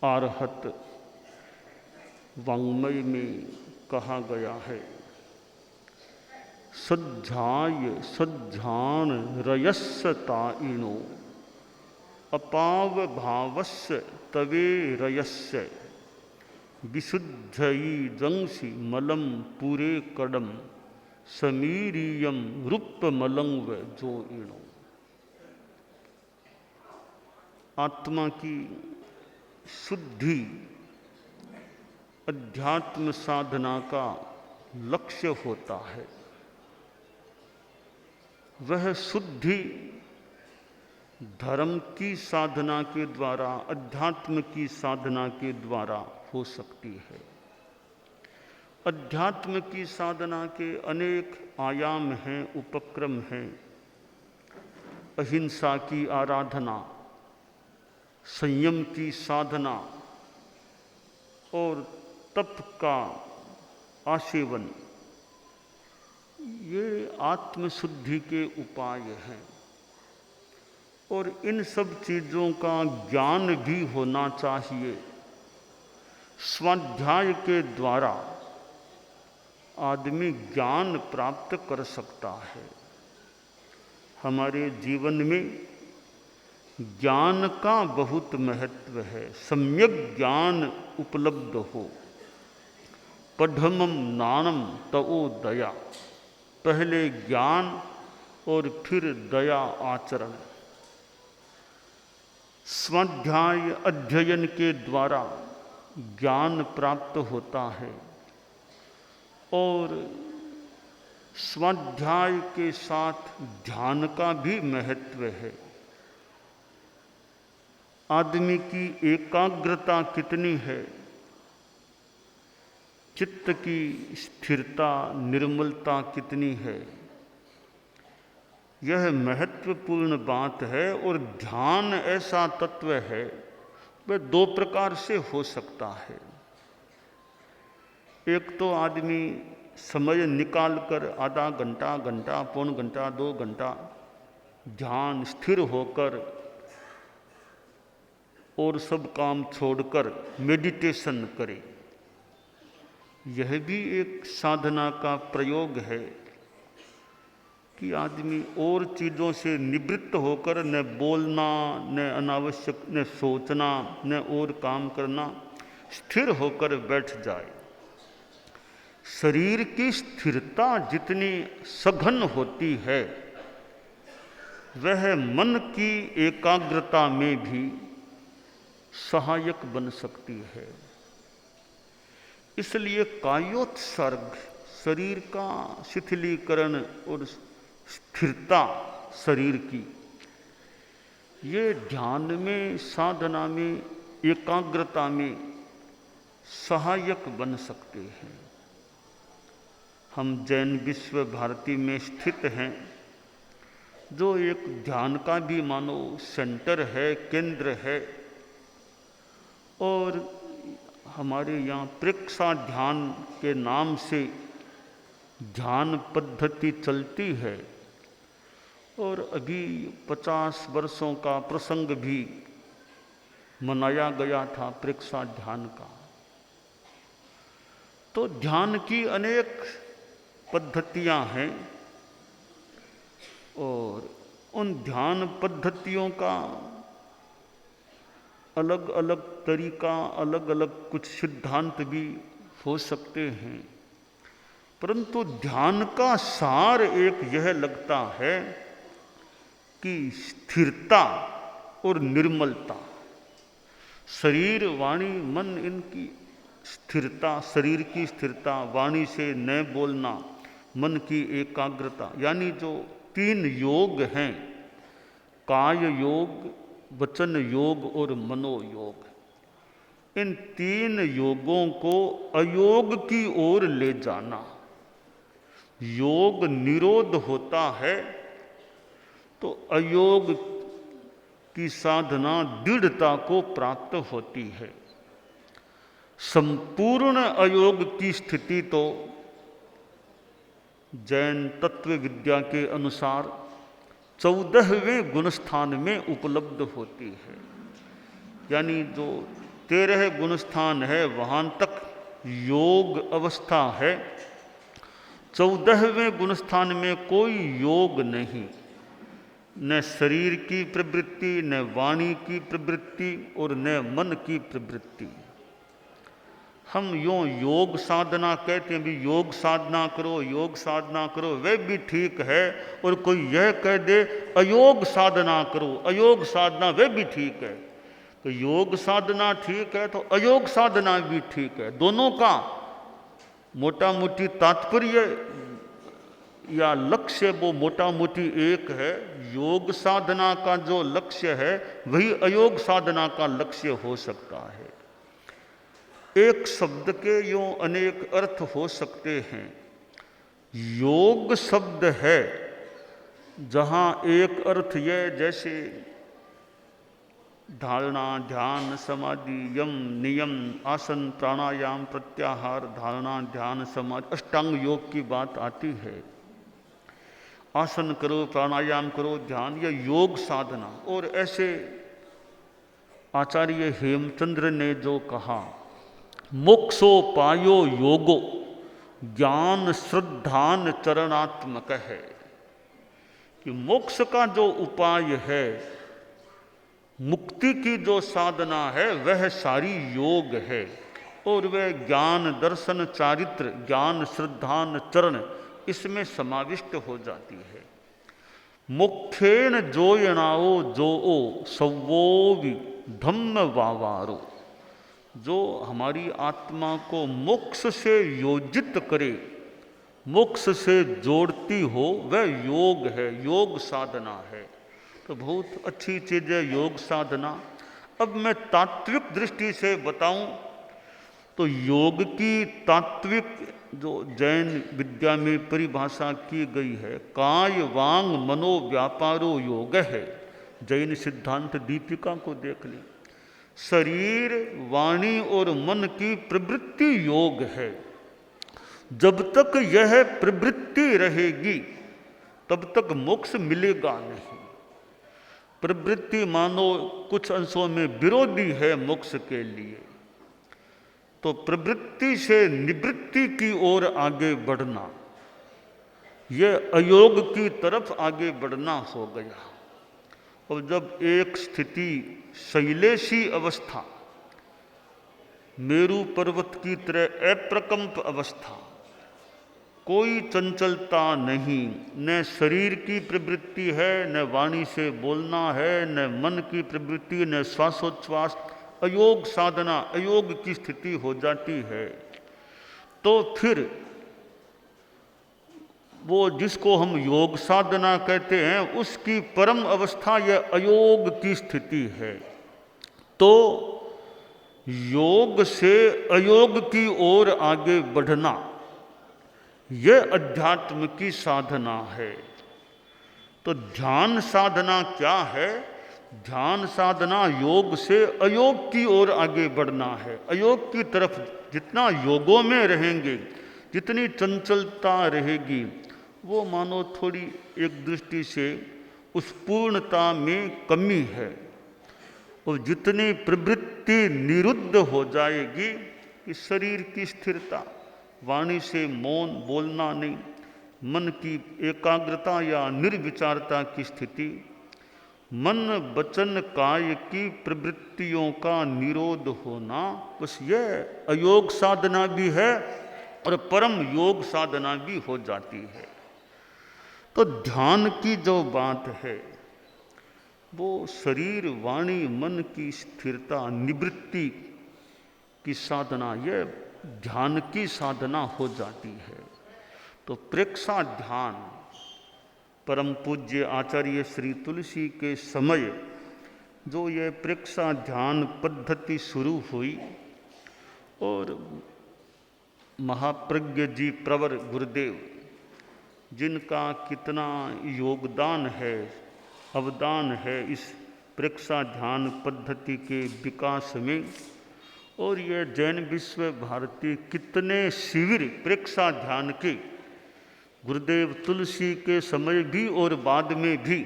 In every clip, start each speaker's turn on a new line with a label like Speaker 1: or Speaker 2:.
Speaker 1: आरहत वाङ्मय में कहा गया है। सज्जाय सज्जान रयस्य ताइनो अपाव भावस्य तवे रयस्य विशुद्धयी दंसी मलम पूरे कदम समीरियम रूप मलंग जो इणो। आत्मा की शुद्धि अध्यात्म साधना का लक्ष्य होता है। वह शुद्धि धर्म की साधना के द्वारा, अध्यात्म की साधना के द्वारा हो सकती है। अध्यात्म की साधना के अनेक आयाम हैं, उपक्रम हैं। अहिंसा की आराधना, संयम की साधना और तप का आसेवन, ये आत्मशुद्धि के उपाय हैं। और इन सब चीज़ों का ज्ञान भी होना चाहिए। स्वाध्याय के द्वारा आदमी ज्ञान प्राप्त कर सकता है। हमारे जीवन में ज्ञान का बहुत महत्व है। सम्यक ज्ञान उपलब्ध हो। पढ़मम नानम तवो दया, पहले ज्ञान और फिर दया आचरण। स्वाध्याय अध्ययन के द्वारा ज्ञान प्राप्त होता है और स्वाध्याय के साथ ध्यान का भी महत्व है। आदमी की एकाग्रता कितनी है, चित्त की स्थिरता, निर्मलता कितनी है, यह महत्वपूर्ण बात है। और ध्यान ऐसा तत्व है वह दो प्रकार से हो सकता है। एक तो आदमी समय निकाल कर आधा घंटा, घंटा, पौन घंटा, 2 घंटा ध्यान स्थिर होकर और सब काम छोड़कर मेडिटेशन करे। यह भी एक साधना का प्रयोग है कि आदमी और चीज़ों से निवृत्त होकर न बोलना, न अनावश्यक, न सोचना, न और काम करना, स्थिर होकर बैठ जाए। शरीर की स्थिरता जितनी सघन होती है वह मन की एकाग्रता में भी सहायक बन सकती है। इसलिए कायोत्सर्ग, शरीर का शिथिलीकरण और स्थिरता शरीर की, ये ध्यान में, साधना में, एकाग्रता में सहायक बन सकते हैं। हम जैन विश्व भारती में स्थित हैं, जो एक ध्यान का भी मानो सेंटर है, केंद्र है। और हमारे यहाँ प्रेक्षा ध्यान के नाम से ध्यान पद्धति चलती है और अभी 50 वर्षों का प्रसंग भी मनाया गया था प्रेक्षा ध्यान का। तो ध्यान की अनेक पद्धतियां हैं और उन ध्यान पद्धतियों का अलग अलग तरीका, अलग अलग कुछ सिद्धांत भी हो सकते हैं। परंतु ध्यान का सार एक यह लगता है कि स्थिरता और निर्मलता, शरीर, वाणी, मन, इनकी स्थिरता, शरीर की स्थिरता, वाणी से न बोलना, मन की एकाग्रता, यानी जो 3 योग हैं, काय योग, वचन योग और मनोयोग, इन 3 योगों को अयोग की ओर ले जाना। योग निरोध होता है तो अयोग की साधना दृढ़ता को प्राप्त होती है। संपूर्ण अयोग की स्थिति तो जैन तत्व विद्या के अनुसार 14वें गुणस्थान में उपलब्ध होती है। यानी जो 13 गुणस्थान है, वहाँ तक योग अवस्था है। 14वें गुणस्थान में कोई योग नहीं, न शरीर की प्रवृत्ति, न वाणी की प्रवृत्ति और न मन की प्रवृत्ति। हम यूँ योग साधना कहते हैं, भी योग साधना करो, योग साधना करो, वह भी ठीक है। और कोई यह कह दे अयोग साधना करो, अयोग साधना, वह भी ठीक है। तो योग साधना ठीक है तो अयोग साधना भी ठीक है। दोनों का मोटा मोटी तात्पर्य या लक्ष्य वो मोटा मोटी एक है। योग साधना का जो लक्ष्य है वही अयोग साधना का लक्ष्य हो सकता है। एक शब्द के यूँ अनेक अर्थ हो सकते हैं। योग शब्द है जहाँ एक अर्थ यह, जैसे धारणा, ध्यान, समाधि, यम, नियम, आसन, प्राणायाम, प्रत्याहार, धारणा, ध्यान, समाधि, अष्टांग योग की बात आती है। आसन करो, प्राणायाम करो, ध्यान, यह योग साधना। और ऐसे आचार्य हेमचंद्र ने जो कहा, मोक्षोपायो योगो ज्ञान श्रद्धान चरणात्मक है, कि मोक्ष का जो उपाय है, मुक्ति की जो साधना है, वह सारी योग है। और वह ज्ञान, दर्शन, चारित्र, ज्ञान, श्रद्धान, चरण इसमें समाविष्ट हो जाती है। मुख्येन जोयनाओ जोओ सवो धम्म वावारो, जो हमारी आत्मा को मोक्ष से योजित करे, मोक्ष से जोड़ती हो, वह योग है, योग साधना है। तो बहुत अच्छी चीज़ है योग साधना। अब मैं तात्विक दृष्टि से बताऊं तो योग की तात्विक जो जैन विद्या में परिभाषा की गई है, काय वांग मनो व्यापारो योग है। जैन सिद्धांत दीपिका को देख लें। शरीर, वाणी और मन की प्रवृत्ति योग है। जब तक यह प्रवृत्ति रहेगी तब तक मोक्ष मिलेगा नहीं। प्रवृत्ति मानो कुछ अंशों में विरोधी है मोक्ष के लिए, तो प्रवृत्ति से निवृत्ति की ओर आगे बढ़ना, यह अयोग की तरफ आगे बढ़ना हो गया। और जब एक स्थिति शैलेशी अवस्था, मेरू पर्वत की तरह अप्रकंप अवस्था, कोई चंचलता नहीं, न शरीर की प्रवृत्ति है, न वाणी से बोलना है, न मन की प्रवृत्ति, न श्वासोच्छ्वास, अयोग साधना, अयोग की स्थिति हो जाती है। तो फिर वो जिसको हम योग साधना कहते हैं, उसकी परम अवस्था यह अयोग की स्थिति है। तो योग से अयोग की ओर आगे बढ़ना, यह अध्यात्म की साधना है। तो ध्यान साधना क्या है? ध्यान साधना योग से अयोग की ओर आगे बढ़ना है। अयोग की तरफ जितना योगों में रहेंगे, जितनी चंचलता रहेगी, वो मानो थोड़ी एक दृष्टि से उस पूर्णता में कमी है। और जितनी प्रवृत्ति निरुद्ध हो जाएगी, इस शरीर की स्थिरता, वाणी से मौन बोलना नहीं, मन की एकाग्रता या निर्विचारता की स्थिति, मन वचन काय की प्रवृत्तियों का निरोध होना, बस यह अयोग साधना भी है और परम योग साधना भी हो जाती है। तो ध्यान की जो बात है वो शरीर, वाणी, मन की स्थिरता, निवृत्ति की साधना, यह ध्यान की साधना हो जाती है। तो प्रेक्षा ध्यान परम पूज्य आचार्य श्री तुलसी के समय जो ये प्रेक्षा ध्यान पद्धति शुरू हुई, और महाप्रज्ञ जी प्रवर गुरुदेव, जिनका कितना योगदान है, अवदान है इस प्रेक्षा ध्यान पद्धति के विकास में। और ये जैन विश्व भारती कितने शिविर प्रेक्षा ध्यान के गुरुदेव तुलसी के समय भी और बाद में भी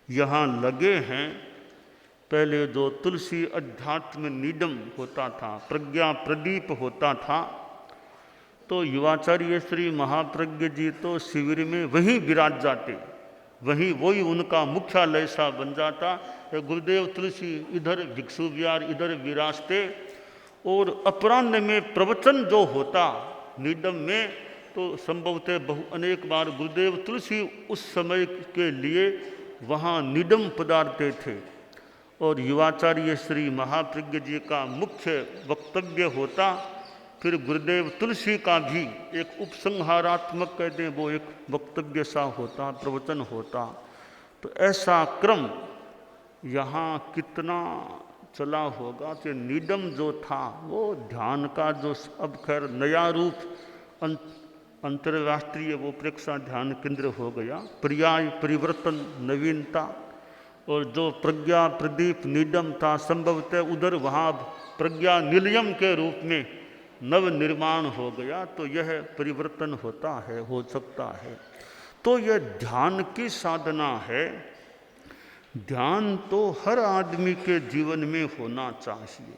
Speaker 1: यहाँ लगे हैं, पहले जो तुलसी अध्यात्म नीडम होता था, प्रज्ञा प्रदीप होता था, तो युवाचार्य श्री महाप्रज्ञ जी तो शिविर में वहीं विराज जाते, वही उनका मुख्यालय सा बन जाता। गुरुदेव तुलसी इधर भिक्षु विहार इधर विराजते, और अपराह्न में प्रवचन जो होता नीडम में, तो संभवतः अनेक बार गुरुदेव तुलसी उस समय के लिए वहाँ नीडम पधारते थे, और युवाचार्य श्री महाप्रज्ञ जी का मुख्य वक्तव्य होता। फिर गुरुदेव तुलसी का भी एक उपसंहारात्मक कहते हैं, वो एक वक्तव्य सा होता, प्रवचन होता। तो ऐसा क्रम यहाँ कितना चला होगा कि नीडम जो था वो ध्यान का जो अब खैर नया रूप अंतर्राष्ट्रीय वो प्रेक्षा ध्यान केंद्र हो गया, पर्याय परिवर्तन नवीनता, और जो प्रज्ञा प्रदीप नीडम था संभवतः उधर वहाँ प्रज्ञा निलयम के रूप में नव निर्माण हो गया। तो यह परिवर्तन होता है, हो सकता है। तो यह ध्यान की साधना है। ध्यान तो हर आदमी के जीवन में होना चाहिए।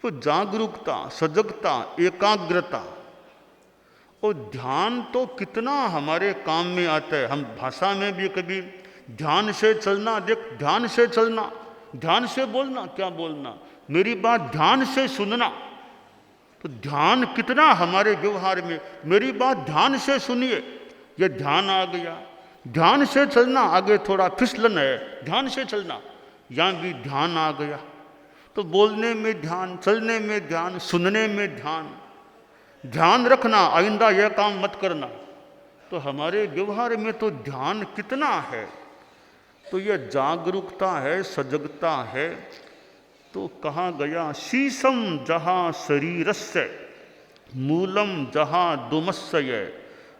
Speaker 1: तो जागरूकता, सजगता, एकाग्रता, और ध्यान तो कितना हमारे काम में आता है। हम भाषा में भी कभी ध्यान से चलना, देख ध्यान से चलना, ध्यान से बोलना, क्या बोलना, मेरी बात ध्यान से सुनना। तो ध्यान कितना हमारे व्यवहार में, मेरी बात ध्यान से सुनिए, यह ध्यान आ गया। ध्यान से चलना, आगे थोड़ा फिसलन है, ध्यान से चलना, यहाँ भी ध्यान आ गया। तो बोलने में ध्यान, चलने में ध्यान, सुनने में ध्यान, ध्यान रखना, आइंदा यह काम मत करना। तो हमारे व्यवहार में तो ध्यान कितना है। तो यह जागरूकता है, सजगता है। तो कहा गया, शीशम जहाँ शरीरस्य मूलम जहाँ दुमस्य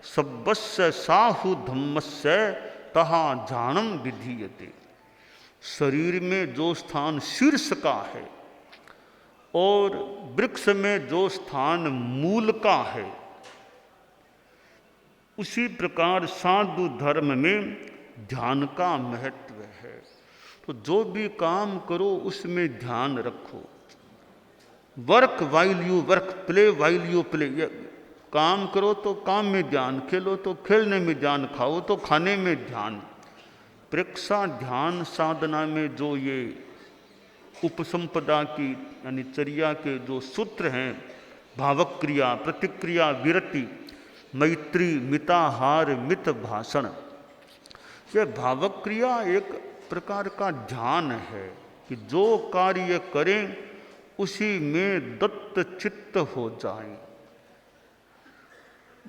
Speaker 1: सब्बस्य साहु धम्मस्य तहाँ जानम विधीयते। शरीर में जो स्थान शीर्ष का है और वृक्ष में जो स्थान मूल का है, उसी प्रकार साधु धर्म में ध्यान का महत्व है। तो जो भी काम करो उसमें ध्यान रखो। Work while you work, play while you play. काम करो तो काम में ध्यान, खेलो तो खेलने में ध्यान, खाओ तो खाने में ध्यान। प्रेक्षा ध्यान साधना में जो ये उपसंपदा की यानी चर्या के जो सूत्र हैं, भावक क्रिया, प्रतिक्रिया, विरति, मैत्री, मिताहार, मित भाषण, यह भावक क्रिया एक प्रकार का ध्यान है कि जो कार्य करें उसी में दत्त चित्त हो जाए।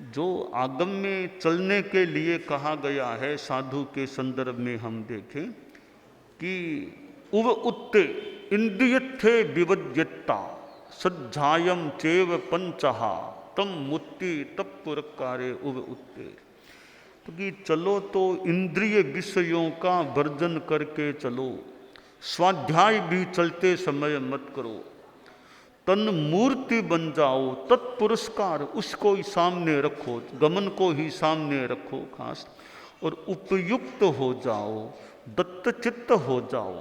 Speaker 1: जो आगम में चलने के लिए कहा गया है, साधु के संदर्भ में हम देखें कि उव उत्ते इंद्रियत्थे विवज्यता सज्जायम चेव पंचहा तम मुत्ति तप पुरकारे उव उत्ते। तो कि चलो तो इंद्रिय विषयों का वर्जन करके चलो, स्वाध्याय भी चलते समय मत करो, तन मूर्ति बन जाओ, तत्पुरस्कार उसको ही सामने रखो, गमन को ही सामने रखो खास, और उपयुक्त हो जाओ, दत्तचित्त हो जाओ।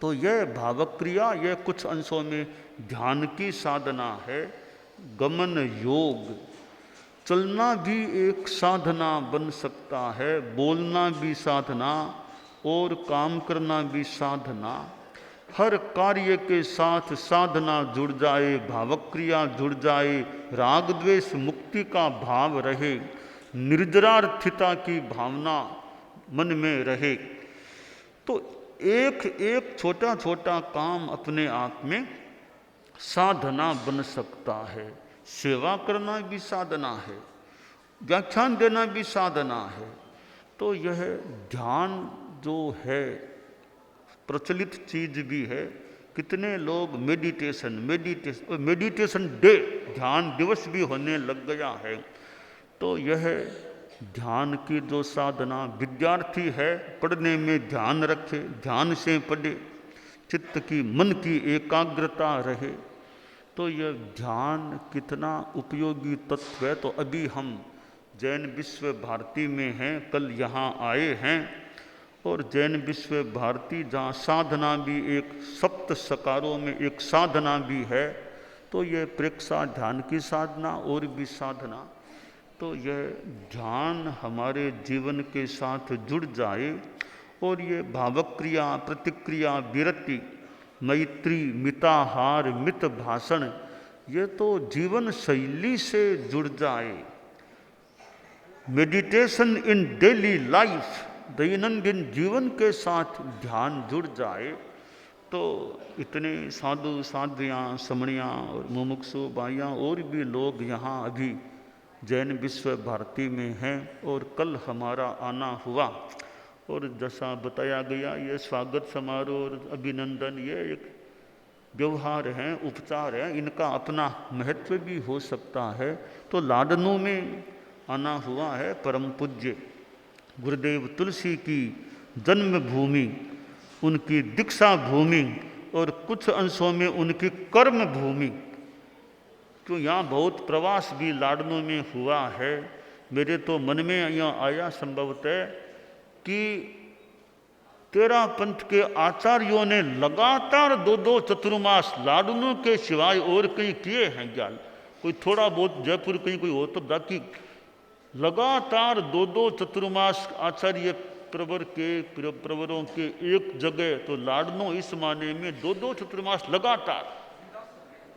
Speaker 1: तो यह भावक क्रिया, यह कुछ अंशों में ध्यान की साधना है। गमन योग, चलना भी एक साधना बन सकता है, बोलना भी साधना और काम करना भी साधना। हर कार्य के साथ साधना जुड़ जाए, भावक क्रिया जुड़ जाए, राग द्वेष मुक्ति का भाव रहे, निर्जरार्थिता की भावना मन में रहे, तो एक एक छोटा छोटा काम अपने आप में साधना बन सकता है। सेवा करना भी साधना है, व्याख्यान देना भी साधना है। तो यह ध्यान जो है प्रचलित चीज भी है। कितने लोग मेडिटेशन डे, ध्यान दिवस भी होने लग गया है। तो यह ध्यान की जो साधना, विद्यार्थी है पढ़ने में ध्यान रखे, ध्यान से पढ़े, चित्त की मन की एकाग्रता रहे। तो यह ध्यान कितना उपयोगी तत्व है। तो अभी हम जैन विश्व भारती में हैं, कल यहाँ आए हैं और जैन विश्व भारती जहाँ साधना भी एक सप्त सकारों में एक साधना भी है, तो ये प्रेक्षा ध्यान की साधना और भी साधना, तो यह ध्यान हमारे जीवन के साथ जुड़ जाए और ये भावक्रिया, प्रतिक्रिया, विरति, मैत्री, मिताहार, मित भाषण, ये तो जीवन शैली से जुड़ जाए। मेडिटेशन इन डेली लाइफ, दैनंदिन जीवन के साथ ध्यान जुड़ जाए, तो इतने साधु साध्वियाँ, समणियाँ और मुमुक्षु भाइयाँ और भी लोग यहाँ अभी जैन विश्व भारती में हैं और कल हमारा आना हुआ। और जैसा बताया गया, ये स्वागत समारोह और अभिनंदन ये एक व्यवहार हैं, उपचार हैं, इनका अपना महत्व भी हो सकता है। तो लाडनों में आना हुआ है परम पूज्य गुरुदेव तुलसी की जन्मभूमि, उनकी दीक्षा भूमि और कुछ अंशों में उनकी कर्म भूमि। तो यहाँ बहुत प्रवास भी लाडनों में हुआ है। मेरे तो मन में यहाँ आया संभवतः कि तेरा पंथ के आचार्यों ने लगातार 2-2 चतुर्मास लाडनों के सिवाय और कहीं किए हैं ज्ञान, कोई थोड़ा बहुत जयपुर कहीं कोई हो, तो बाकी लगातार 2-2 चतुर्मास आचार्य प्रवरों के एक जगह, तो लाडनों इस माने में 2-2 चतुर्मास लगातार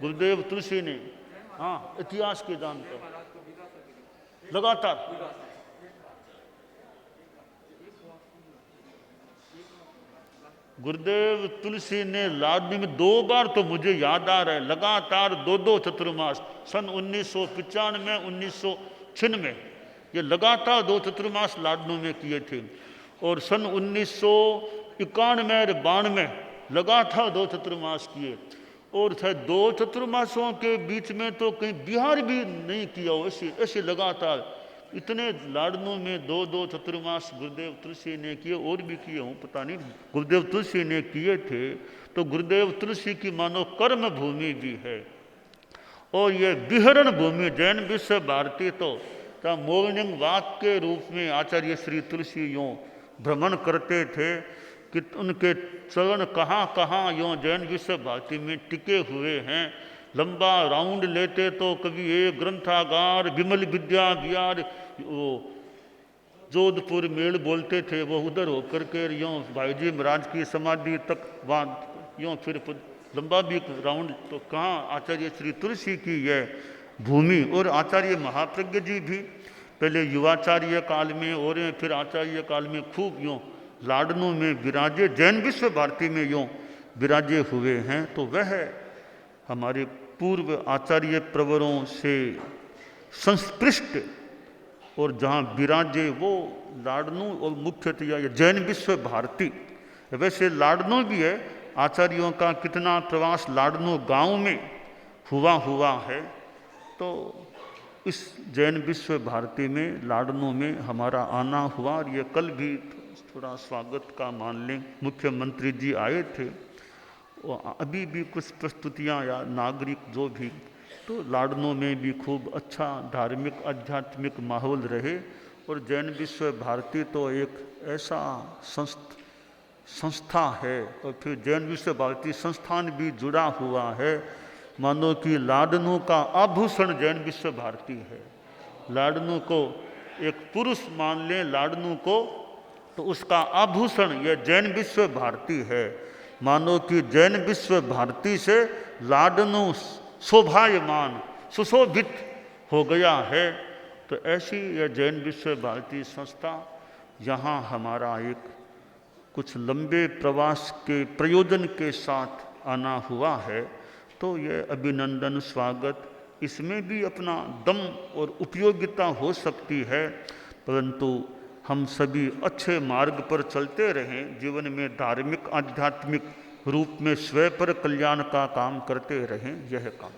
Speaker 1: गुरुदेव तुलसी ने, हाँ इतिहास के जानकर लगातार। गुरुदेव तुलसी ने लाडनी में 2 बार, तो मुझे याद आ रहा है, लगातार 2-2 चतुर्मास सन 1995, 1996 ये लगातार 2 चतुर्मास लाडनों में किए थे। और सन 1991 और 92 लगातार 2 चतुर्मास किए। और शायद 2 चतुर्मासों के बीच में तो कहीं बिहार भी नहीं किया हो, ऐसे लगातार इतने लाडनों में 2-2 चतुर्मास गुरुदेव तुलसी ने किए, और भी किए हों पता नहीं, गुरुदेव तुलसी ने किए थे। तो गुरुदेव तुलसी की मानो कर्म भूमि भी है और ये विहरण भूमि जैन विश्व भारती तो मॉर्निंग वॉक के रूप में आचार्य श्री तुलसी यूँ भ्रमण करते थे कि उनके चरण कहाँ कहाँ यूँ जैन विश्व भारती में टिके हुए हैं। लंबा राउंड लेते तो कभी एक ग्रंथागार, विमल विद्या विहार, वो जोधपुर मेल बोलते थे, वो उधर होकर के यूँ भाई जी महाराज की समाधि तक वहाँ यूँ फिर लंबा भी राउंड, तो कहाँ आचार्य श्री तुलसी की यह भूमि। और आचार्य महाप्रज्ञ जी भी पहले युवाचार्य काल में और फिर आचार्य काल में खूब यूँ लाडनों में विराजे, जैन विश्व भारती में यूँ विराजे हुए हैं। तो वह हमारे पूर्व आचार्य प्रवरों से संस्पृष्ट और जहाँ विराजे वो लाडनों और मुख्यतया जैन विश्व भारती। वैसे लाडनों भी है, आचार्यों का कितना प्रवास लाडनों गांव में हुआ है। तो इस जैन विश्व भारती में लाडनों में हमारा आना हुआ और ये कल भी थोड़ा स्वागत का मान लें, मुख्यमंत्री जी आए थे, अभी भी कुछ प्रस्तुतियाँ या नागरिक जो भी, तो लाडनों में भी खूब अच्छा धार्मिक आध्यात्मिक माहौल रहे। और जैन विश्व भारती तो एक ऐसा संस्था है और फिर जैन विश्व भारती संस्थान भी जुड़ा हुआ है, मानो कि लाडनों का आभूषण जैन विश्व भारती है। लाडनों को एक पुरुष मान लें, लाडनों को, तो उसका आभूषण यह जैन विश्व भारती है। मानो कि जैन विश्व भारती से लाडनों शोभायमान सुशोभित हो गया है। तो ऐसी यह जैन विश्व भारती संस्था, यहाँ हमारा एक कुछ लंबे प्रवास के प्रयोजन के साथ आना हुआ है। तो ये अभिनंदन स्वागत, इसमें भी अपना दम और उपयोगिता हो सकती है, परंतु हम सभी अच्छे मार्ग पर चलते रहें, जीवन में धार्मिक आध्यात्मिक रूप में स्वयं पर कल्याण का काम करते रहें, यह काम।